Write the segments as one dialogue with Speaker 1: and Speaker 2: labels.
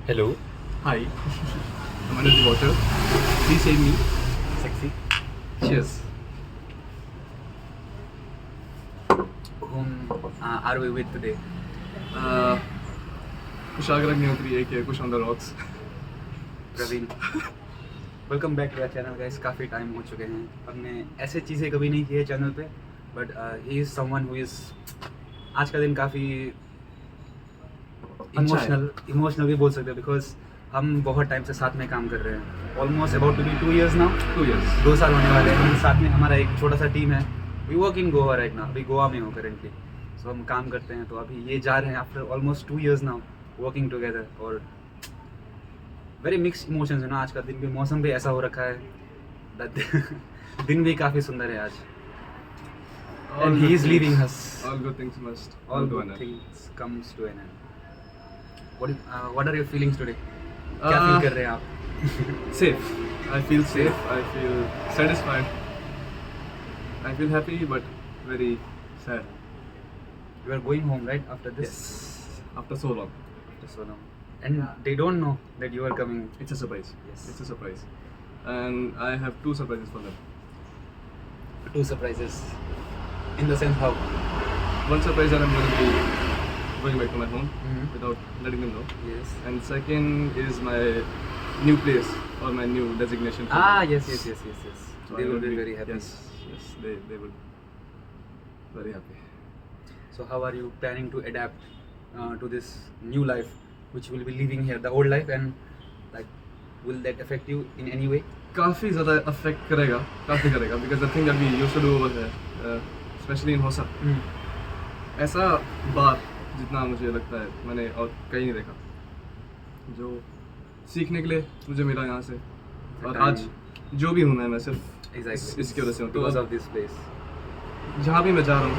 Speaker 1: Hello.
Speaker 2: Hi, I'm under the water. Please save me.
Speaker 1: Sexy.
Speaker 2: Cheers.
Speaker 1: Whom are we with today?
Speaker 2: Kushagar Agnihotri, aka Kush on the Rocks.
Speaker 1: Praveen. Welcome back to our channel guys. काफ़ी time हो चुके हैं, हमने ऐसे चीज़ें कभी नहीं की है चैनल पे, but he is someone who is आज का दिन काफ़ी इमोशनल भी बोल सकते हैं, बिकॉज हम बहुत टाइम से साथ में काम कर रहे हैं. Almost about to be 2 years now.
Speaker 2: 2 years.
Speaker 1: 2 साल होने वाले हैं. हम साथ में, हमारा एक छोटा सा टीम है. We work in Goa right now. अभी गोवा में हो करेंटली. सो हम काम करते हैं, तो अभी ये जा रहे हैं after almost 2 years now working together. और वेरी मिक्स इमोशंस है ना. आज का दिन भी, मौसम भी ऐसा हो रखा है. दिन भी काफ़ी सुंदर है आज. And he is leaving us.
Speaker 2: All good things must
Speaker 1: All
Speaker 2: come to
Speaker 1: good
Speaker 2: an end.
Speaker 1: things comes to an end. What are your feelings today? क्या फील कर रहे हैं आप?
Speaker 2: Safe. I feel safe. I feel satisfied. I feel happy, but very sad.
Speaker 1: You are going home right after this?
Speaker 2: Yes. After so long.
Speaker 1: After so long. And they don't know that you are coming.
Speaker 2: It's a surprise.
Speaker 1: Yes.
Speaker 2: It's a surprise. And I have 2 surprises for them.
Speaker 1: 2 surprises. In the sense how?
Speaker 2: One surprise that I'm going to be going back to my home
Speaker 1: Mhm.
Speaker 2: without letting them know.
Speaker 1: Yes.
Speaker 2: And second is my new place or my new designation.
Speaker 1: Yes.
Speaker 2: So
Speaker 1: They
Speaker 2: I
Speaker 1: will be very happy.
Speaker 2: Yes, they will very happy.
Speaker 1: So how are you planning to adapt to this new life, which will be living here, the old life, and like, will that affect you in any way?
Speaker 2: काफ़ी ज़्यादा affect करेगा because the thing that we used to do over here, especially in Hosa, ऐसा बार जितना मुझे लगता है मैंने और कहीं नहीं देखा, जो सीखने के लिए मुझे मिला यहाँ से. और आज जो भी हूँ मैं सिर्फ इसकी वजह से हूँ.
Speaker 1: Because
Speaker 2: तो
Speaker 1: of this place.
Speaker 2: जहाँ भी मैं जा रहा हूँ,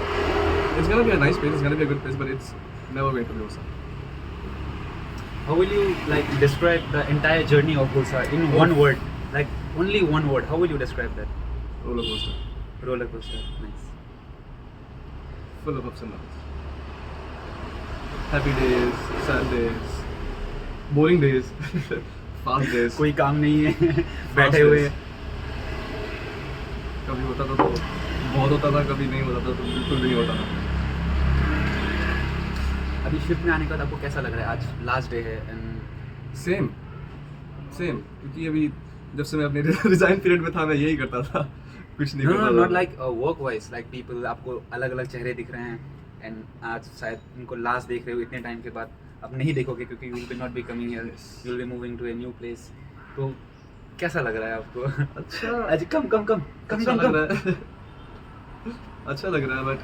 Speaker 2: it's gonna be a nice place, it's gonna be a good place, but it's never going to be Hosa.
Speaker 1: How will you like describe the entire journey of Hulsa in one word? Like only one word. How will you describe that?
Speaker 2: Roller coaster,
Speaker 1: Roller coaster. Nice.
Speaker 2: full of ups and downs. Happy days, sad days, boring days, fast days.
Speaker 1: कोई काम नहीं है. बैठे
Speaker 2: days.
Speaker 1: हुए.
Speaker 2: कभी होता था तो बहुत होता था, कभी नहीं होता था तो बिल्कुल भी नहीं होता था.
Speaker 1: अभी शिफ्ट में आने के बाद आपको कैसा लग रहा है? आज लास्ट डे है एंड
Speaker 2: सेम क्योंकि अभी जब से मैं अपने रिजाइन पीरियड में था मैं यही करता था, कुछ नहीं करता था.
Speaker 1: Not like work wise, like people आपको अलग अलग चेहरे दिख रहे हैं एंड आज शायद उनको लास्ट देख रहे हो इतने टाइम के बाद. अब नहीं देखोगे क्योंकि you will not be coming here, you will be moving to a new place. तो कैसा लग रहा है आपको?
Speaker 2: अच्छा
Speaker 1: आज कम
Speaker 2: अच्छा लग रहा है. अच्छा लग रहा है बट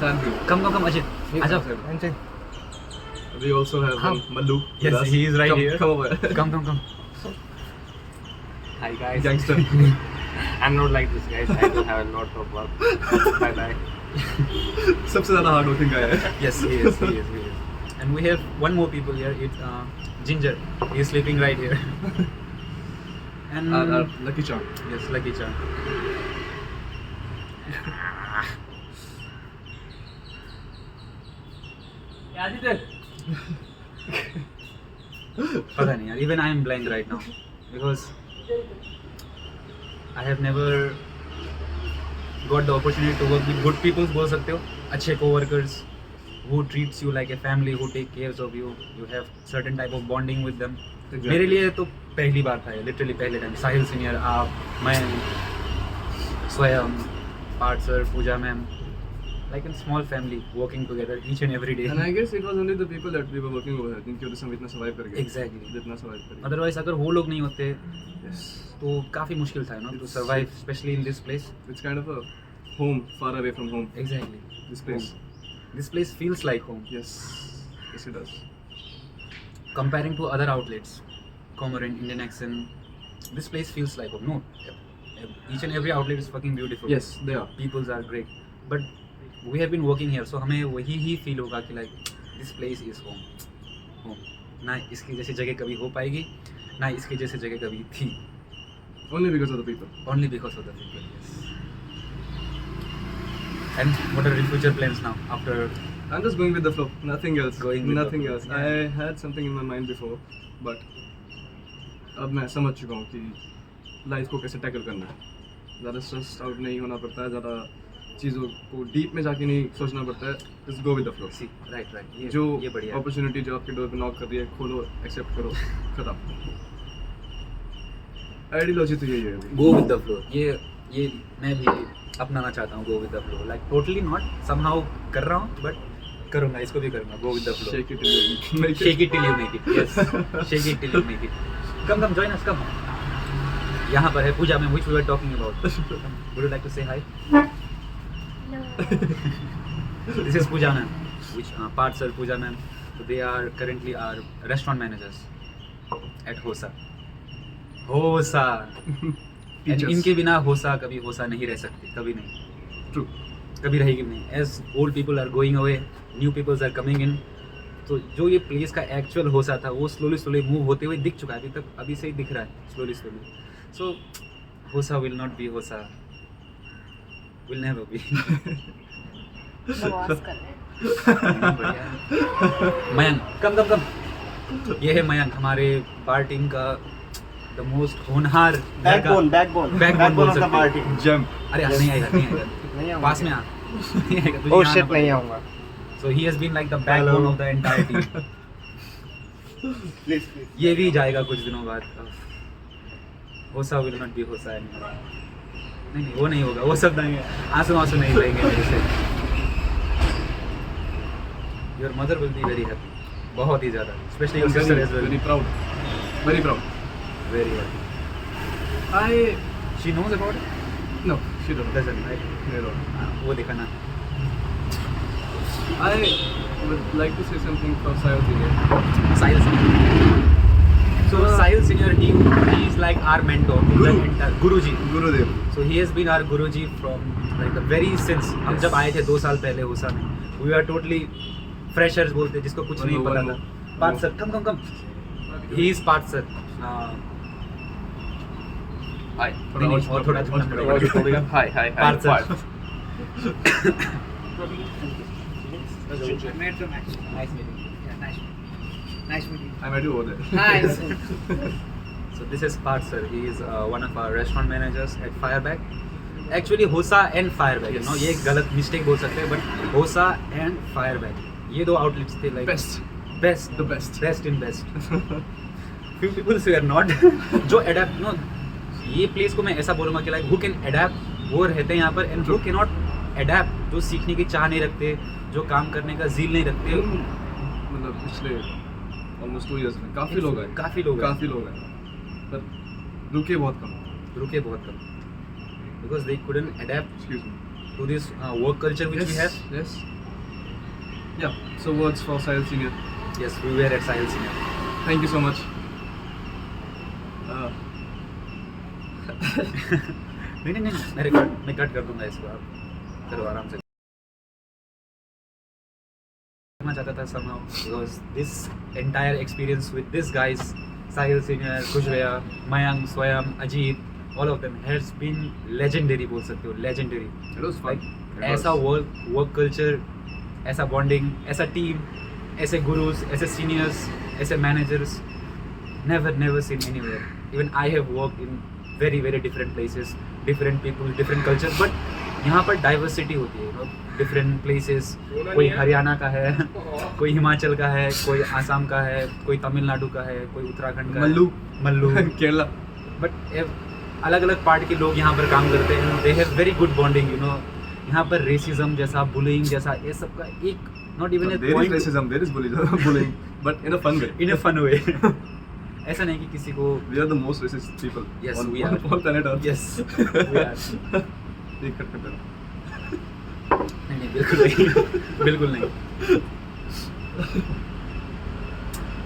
Speaker 2: sad भी.
Speaker 1: कम अजय आ जाओ.
Speaker 2: We also have Mallu.
Speaker 1: Yes,
Speaker 2: with us.
Speaker 1: he is right
Speaker 2: come,
Speaker 1: here.
Speaker 2: Come over.
Speaker 1: Come. Hi guys.
Speaker 2: Gangster.
Speaker 3: I'm not like this, guys. I do have a lot of work. Bye.
Speaker 2: सबसे ज़्यादा hard working guy है.
Speaker 1: Yes, he is. And we have one more people here. It's Ginger. He is sleeping right here. And
Speaker 2: Our lucky charm.
Speaker 1: yes, Lucky Charm. पता नहीं यार. Even I am blank right now because I have never got the opportunity to work with good people. बोल सकते हो अच्छे co-workers who treats you like a family, who take cares of you. You have certain type of bonding with them.
Speaker 2: Exactly.
Speaker 1: मेरे लिए तो पहली बार था ये, लिटरली पहले टाइम. साहिल सीनियर, आप, मैं, Swayam, Parth sir, Pooja ma'am, like a small family working together each and every day.
Speaker 2: And I guess it was only the people that we were working over here जिनकी वजह से हम इतना survive कर गए.
Speaker 1: Exactly.
Speaker 2: जितना survive कर गए.
Speaker 1: Otherwise अगर वो लोग नहीं होते
Speaker 2: Yes.
Speaker 1: तो काफ़ी मुश्किल था ना to survive, especially in this place.
Speaker 2: It's kind of a home far away from home.
Speaker 1: Exactly.
Speaker 2: This place.
Speaker 1: This place feels like home.
Speaker 2: Yes. Yes, it does.
Speaker 1: Comparing to other outlets, Cormorant, Indian Accent, this place feels like home. No, each and every outlet is fucking beautiful.
Speaker 2: Yes, they are.
Speaker 1: Peoples are great. But we have been working here, so हमें वही ही feel होगा कि like this place is home. Home. ना इसकी जैसी जगह कभी हो पाएगी, ना इसकी जैसी जगह कभी थी.
Speaker 2: Only because of the people.
Speaker 1: Only because of the people, yes. And what are your future plans now after
Speaker 2: I'm just going with the flow, nothing else.
Speaker 1: Going with the
Speaker 2: nothing
Speaker 1: flow,
Speaker 2: else.
Speaker 1: yeah.
Speaker 2: I had something in my mind before, but अब मैं समझ चुका हूँ कि life को कैसे tackle करना है. ज़्यादा स्ट्रेस आउट नहीं होना पड़ता है, ज़्यादा चीज़ों को डीप में जाके नहीं सोचना पड़ता है. Just go with the flow.
Speaker 1: See, right.
Speaker 2: जो
Speaker 1: ये बढ़िया है.
Speaker 2: अपॉर्चुनिटी जो आपके डोर पे नॉक कर रही है, खोलो, एक्सेप्ट करो, खत्म. आइडियोलॉजी तो यही है.
Speaker 1: Go with the flow. ये मैं भी अपनाना चाहता हूँ. Go with the flow. Like totally not. Somehow कर रहा हूँ, but करूँगा, इसको भी करूँगा. Go with the flow.
Speaker 2: Shake it till you make it.
Speaker 1: Shake it till you make it. Yes. Shake it till you make it. Come, join us. Come. यहाँ पर है पूजा ma'am, which we were talking about. Would you like to say hi? This is Pooja ma'am, which Parcel Pooja ma'am. So they are currently our restaurant managers at Hosa. And
Speaker 2: Teachers.
Speaker 1: इनके बिना होसा कभी होसा नहीं रह सकती, कभी नहीं,
Speaker 2: True.
Speaker 1: कभी रहेगी नहीं. As old people are going away, new peoples are coming in. तो जो ये प्लेस का एक्चुअल होसा था वो स्लोली मूव होते हुए दिख चुका है. अभी से ही दिख रहा है स्लोली. So होसा will not be होसा, will never be.
Speaker 4: बकवास कर रहे हैं.
Speaker 1: मयंक, कम. ये है मयंक, हमारे बार टीम का द मोस्ट होनहार
Speaker 5: बैकबोन
Speaker 1: बोल
Speaker 5: ऑफ द
Speaker 1: सकते हैं.
Speaker 5: पार्टी.
Speaker 2: Jump.
Speaker 1: अरे नहीं आएगा
Speaker 5: नहीं आऊंगा.
Speaker 1: पास में आ. नहीं आएगा, तुझे
Speaker 5: ओह
Speaker 1: यहाँ
Speaker 5: शिट,
Speaker 1: आना
Speaker 5: नहीं
Speaker 1: पड़ेगा.
Speaker 5: आऊंगा.
Speaker 1: So he has been like the backbone of the entire team.
Speaker 5: Please
Speaker 1: ये भी जाएगा कुछ दिनों बाद. होसा will not be होसा anymore. नहीं वो नहीं होगा, वो सब नहीं है. आंसू नहीं रहेंगे मेरे से. Your mother will be very happy. बहुत ही ज़्यादा. Especially your sister as well.
Speaker 2: Very proud. Very proud.
Speaker 1: Very happy. She knows about it?
Speaker 2: No, she doesn't.
Speaker 1: Doesn't, right?
Speaker 2: No.
Speaker 1: वो देखा ना.
Speaker 2: I would like to say something for Sahil Senior.
Speaker 1: Sahil Senior. So Sahil Senior, he is like our mentor. Guruji.
Speaker 2: Gurudev.
Speaker 1: So he has been our Guruji from like the very since हम जब आए थे 2 साल पहले होसा में. We were totally freshers बोलते, जिसको कुछ नहीं पता था. Parth sir, come. He is Parth sir.
Speaker 3: Hi.
Speaker 1: नहीं, और थोड़ा झुकना पड़ेगा.
Speaker 3: Hi.
Speaker 1: Parth sir. Nice meeting.
Speaker 4: Nice meeting.
Speaker 2: I met you over there.
Speaker 4: Nice.
Speaker 1: So this is Parth sir. He is one of our restaurant managers at Fireback. Actually Hosa and Fireback. You know, ये एक गलत mistake बोल सकते हैं, but Hosa and Fireback. ये दो outlets थे like
Speaker 2: Best.
Speaker 1: best in best. Few people who are not जो adapt. No, ये place को मैं ऐसा बोलूँगा कि like who can adapt, वो रहते हैं यहाँ पर, and who cannot adapt, जो सीखने की चाह नहीं रखते, जो काम करने का ज़ील नहीं रखते.
Speaker 2: मतलब पिछले almost 2 years में काफ़ी लोग आए.
Speaker 1: काफ़ी लोग
Speaker 2: आए. पर रुके बहुत कम.
Speaker 1: because they couldn't adapt
Speaker 2: Excuse me.
Speaker 1: to this work culture which we have.
Speaker 2: Yes. Yeah. So words for Sahil Senior.
Speaker 1: Yes, we were at Sahil Senior.
Speaker 2: Thank you so much.
Speaker 1: नहीं मैं कट कर दूंगा इसको. आप करो आराम से. करना चाहता था somehow because this entire experience with these guys, Sahil Senior, Kujreya, Mayank, Swayam, Ajit, all of them has been legendary बोल सकते हो. Legendary.
Speaker 2: It was fun.
Speaker 1: Like ऐसा work culture, ऐसा bonding, ऐसा team, ऐसे gurus, ऐसे seniors, ऐसे managers, never seen anywhere. Even I have worked in very different places, different people, different cultures, but यहाँ पर diversity होती है, you know, different places. कोई हरियाणा का है, कोई हिमाचल का है, कोई आसाम का है, कोई तमिलनाडु का है, कोई उत्तराखंड का
Speaker 2: मल्लू.
Speaker 1: मल्लू.
Speaker 2: Kerala.
Speaker 1: बट अलग पार्ट के लोग यहाँ पर काम करते हैं. They have very good bonding, you know. यहाँ पर रेसिज्म जैसा, बुलिंग जैसा, ये सब का एक not even
Speaker 2: There is racism, there is bullying, but in a fun way.
Speaker 1: In a fun way. ऐसा नहीं कि किसी को.
Speaker 2: We are the most racist people.
Speaker 1: Yes,
Speaker 2: on,
Speaker 1: we
Speaker 2: on,
Speaker 1: are.
Speaker 2: on planet Earth.
Speaker 1: Yes, we are.
Speaker 2: एक cut कर देना.
Speaker 1: नहीं बिल्कुल नहीं.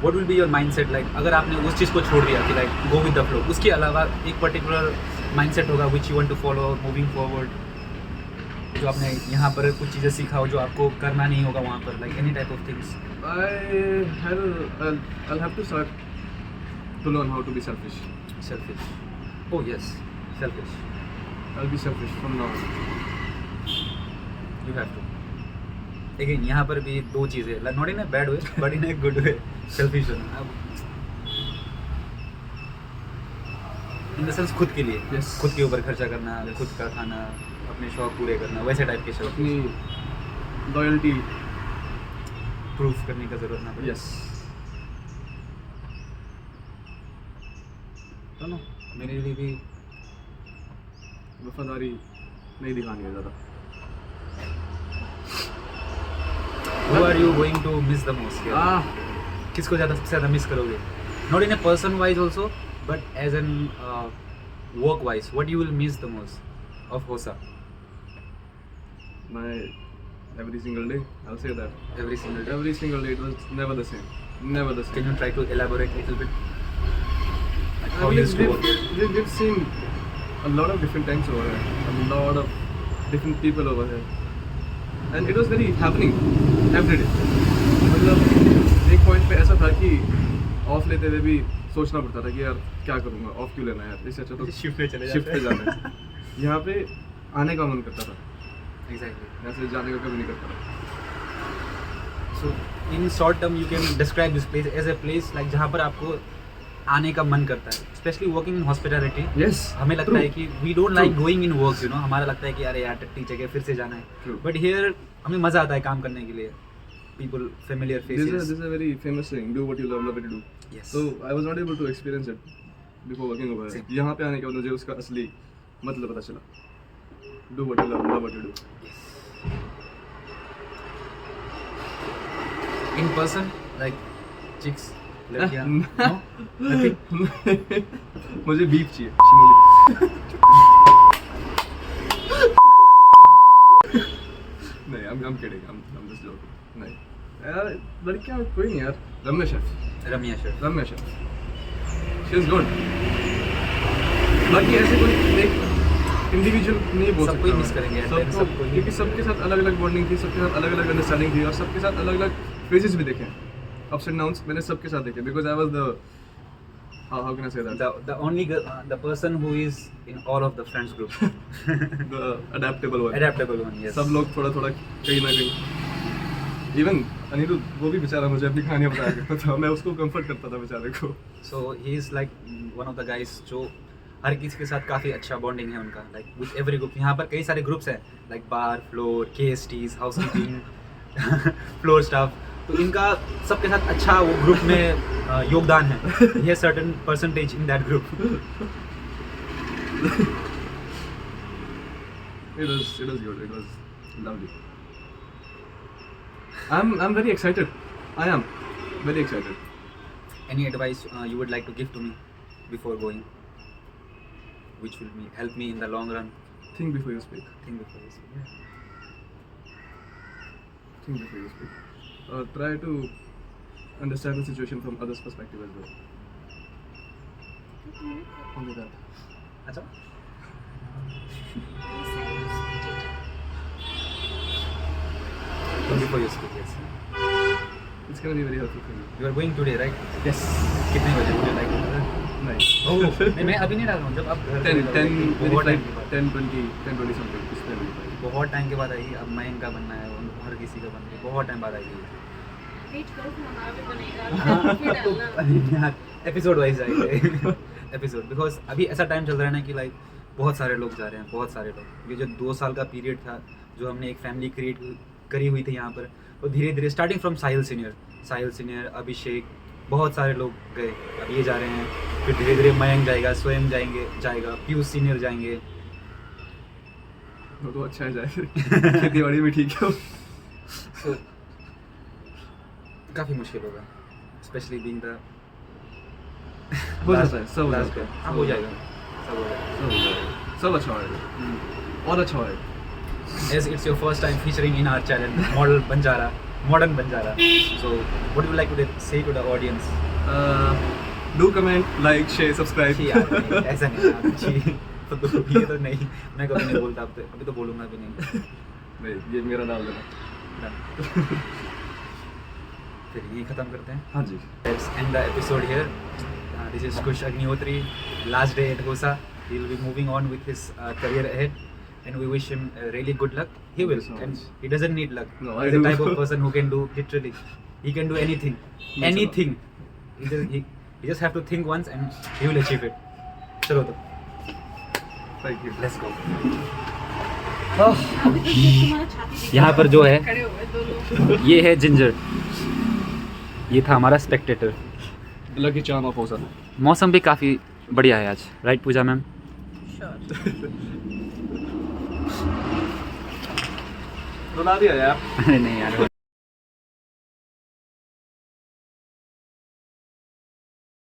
Speaker 1: What will be your mindset like अगर आपने उस चीज़ को छोड़ दिया कि like go with the flow, उसके अलावा एक particular mindset होगा which you want to follow moving forward, जो आपने यहाँ पर कुछ चीज़ें सीखा हो जो आपको करना नहीं होगा वहाँ पर, like any type of things.
Speaker 2: I'll have to start to learn how to be selfish.
Speaker 1: Selfish. Oh yes, selfish.
Speaker 2: I'll be selfish from now on.
Speaker 1: You have to. लेकिन यहाँ पर भी दो चीज़ें, not in a bad way but in a good way, selfish होना in the sense खुद के लिए,
Speaker 2: Yes.
Speaker 1: खुद के ऊपर खर्चा करना,
Speaker 2: Yes.
Speaker 1: खुद का खाना, अपने शौक पूरे करना, वैसे टाइप के शौक
Speaker 2: अपनी लॉयल्टी
Speaker 1: प्रूफ करने का जरूरत ना पड़े।
Speaker 2: यस
Speaker 1: तो नो मेरे लिए भी
Speaker 2: वफादारी नहीं दिखानी है ज़्यादा।
Speaker 1: who are you going to miss the most here? किसको सबसे ज़्यादा मिस करोगे? Not in a person wise also, but as an work wise, what you will miss the most of Hosa?
Speaker 2: My every single day, I'll say that.
Speaker 1: Every single day.
Speaker 2: Every single day, it was never the same. Never the
Speaker 1: Can
Speaker 2: same.
Speaker 1: you try to elaborate a little bit? Like how
Speaker 2: I
Speaker 1: you
Speaker 2: mean,
Speaker 1: used to work here?
Speaker 2: we've seen a lot of different times over here, a lot of different people over here, and it was very happening every day. मतलब एक point पे ऐसा था कि of लेते हुए भी सोचना पड़ता था कि यार क्या करूँगा, ऑफ क्यों लेना है यार, इससे अच्छा तो
Speaker 1: शिफ्ट पे चले
Speaker 2: शिफ्ट पे जाना है। यहाँ पे आने का मन करता था,
Speaker 1: Exactly.
Speaker 2: यहाँ से जाने का कभी नहीं करता था।
Speaker 1: So in short term, you can describe this place as a place like जहाँ पर आपको आने का मन करता है, especially working in hospitality.
Speaker 2: Yes.
Speaker 1: हमें लगता है कि we don't like going in work, you know, हमारा लगता है कि अरे यार टट्टी जगह फिर से जाना है,
Speaker 2: True.
Speaker 1: but here हमें मज़ा आता है काम करने के लिए, people familiar
Speaker 2: This is
Speaker 1: faces.
Speaker 2: a very famous saying, do what you love, love what you do.
Speaker 1: Yes.
Speaker 2: So I was not able to experience it before working over here.
Speaker 1: Same.
Speaker 2: यहाँ पे आने के बाद मुझे उसका असली मतलब पता चला. Do what you love, love what you do.
Speaker 1: In person, like chicks, लड़कियाँ, no? Nothing?
Speaker 2: मुझे बीफ चाहिए, शिमोली. नहीं, I'm kidding. I'm just joking. नहीं. यार लड़कियाँ कोई नहीं यार. Ramya chef.
Speaker 1: Ramya chef.
Speaker 2: She is good. बाकी ऐसे कोई एक इंडिविजुअल नहीं बोल
Speaker 1: सबको ही miss करेंगे यार,
Speaker 2: सबको,
Speaker 1: सबको ही
Speaker 2: क्योंकि
Speaker 1: miss
Speaker 2: सबके साथ अलग अलग बॉन्डिंग थी, सबके साथ अलग अलग अंडरस्टैंडिंग थी और सबके साथ अलग अलग फेजेस भी देखे, अप्स एंड डाउन्स मैंने सबके साथ देखे, because I was the how can I say that,
Speaker 1: The only the person who is in all of the friends group.
Speaker 2: the adaptable one.
Speaker 1: Adaptable one, yes.
Speaker 2: सब लोग थोड़ा थोड़ा कहीं ना कहीं, इवन अनिरुद्ध वो भी बेचारा मुझे अपनी कहानियाँ बताया करता था, मैं उसको कंफर्ट करता था बेचारे को.
Speaker 1: So he is like one of the guys जो हर किसी के साथ काफ़ी अच्छा बॉन्डिंग है उनका, like with every group. यहाँ पर कई सारे ग्रुप्स हैं like bar, floor, KSTs, housekeeping, floor staff. तो इनका सबके साथ अच्छा वो ग्रुप में योगदान है. He has certain percentage in that group.
Speaker 2: It was good. It was lovely. I'm very excited. I am very excited.
Speaker 1: Any advice you would like to give to me before going, which will help me in the long run?
Speaker 2: Think before you speak.
Speaker 1: Think before you speak.
Speaker 2: Think before you speak. Try to understand the situation from others' perspective as well. Only that.
Speaker 1: अच्छा. Think before you speak. Yes.
Speaker 2: It's gonna be very helpful for you.
Speaker 1: You are going today, right?
Speaker 2: Yes.
Speaker 1: कितने बजे मुझे like
Speaker 2: Nice.
Speaker 1: ओह नहीं मैं अभी नहीं डाल रहा हूँ, जब आप घर
Speaker 2: 10,
Speaker 1: चले जाओगे, बहुत टाइम के बाद
Speaker 2: 10, 20 something. It's very good.
Speaker 1: बहुत टाइम के बाद आएगी. अब मैं इनका बनना है, हर किसी का बनना है, बहुत टाइम बाद आएगी.
Speaker 5: वेट करो फिर हमारा भी बनेगा फिर डालना
Speaker 1: एपिसोड वाइज आएंगे एपिसोड, बिकॉज अभी ऐसा टाइम चल रहा है ना कि लाइक बहुत सारे लोग जा रहे हैं, बहुत सारे लोग. ये जो 2 साल का पीरियड था जो हमने एक फैमिली क्रिएट करी हुई थी यहाँ पर, तो धीरे धीरे स्टार्टिंग फ्रॉम साहिल सीनियर, अभिषेक, बहुत सारे लोग गए, अब ये जा रहे हैं, फिर धीरे धीरे मयंक जाएगा, स्वयं जाएगा, पीयूष सीनियर जाएंगे.
Speaker 2: वो तो अच्छा है जाए. खेती बाड़ी में ठीक है.
Speaker 1: So, काफ़ी मुश्किल होगा, स्पेशली बीइंग द
Speaker 2: हो जाता है, सब हो
Speaker 1: लास्ट
Speaker 2: जाता है.
Speaker 1: हाँ हो जाएगा, सब हो जाएगा.
Speaker 2: सब अच्छा होएगा. और अच्छा होएगा.
Speaker 1: As it's your first time featuring in our channel, Modern Banjara. So, what would you like to say to the audience?
Speaker 2: Do comment, like, share, subscribe.
Speaker 1: जी यार, नहीं, ऐसा नहीं यार, जी तो ये तो नहीं, मैं कभी नहीं बोलता, अभी तो बोलूँगा भी नहीं.
Speaker 2: नहीं, ये मेरा डाल देना.
Speaker 1: फिर यही ख़त्म करते हैं.
Speaker 2: हाँ जी.
Speaker 1: Let's end the episode here. This is Kush Agnihotri, last day at Hosa. He will be moving on with his career ahead. and we wish him really good luck. He will,
Speaker 2: you so
Speaker 1: and
Speaker 2: much.
Speaker 1: he doesn't need luck.
Speaker 2: No, I
Speaker 1: He's the
Speaker 2: do.
Speaker 1: type of person who can do literally, he can do anything,
Speaker 2: Means a lot.
Speaker 1: anything. He just have to think once and he will achieve it. चलो तो,
Speaker 2: Thank you.
Speaker 1: let's go.
Speaker 5: अभी तक जब तुम्हारा छाती दिख
Speaker 1: यहाँ पर जो है,
Speaker 5: खड़े हुए दो लोग
Speaker 1: ये है जिंजर. ये था हमारा Spectator.
Speaker 2: Lucky charm of Hosa.
Speaker 1: मौसम भी काफ़ी बढ़िया है आज, राइट पूजा मैम?
Speaker 2: रुला दिया यार.
Speaker 1: अरे नहीं यार.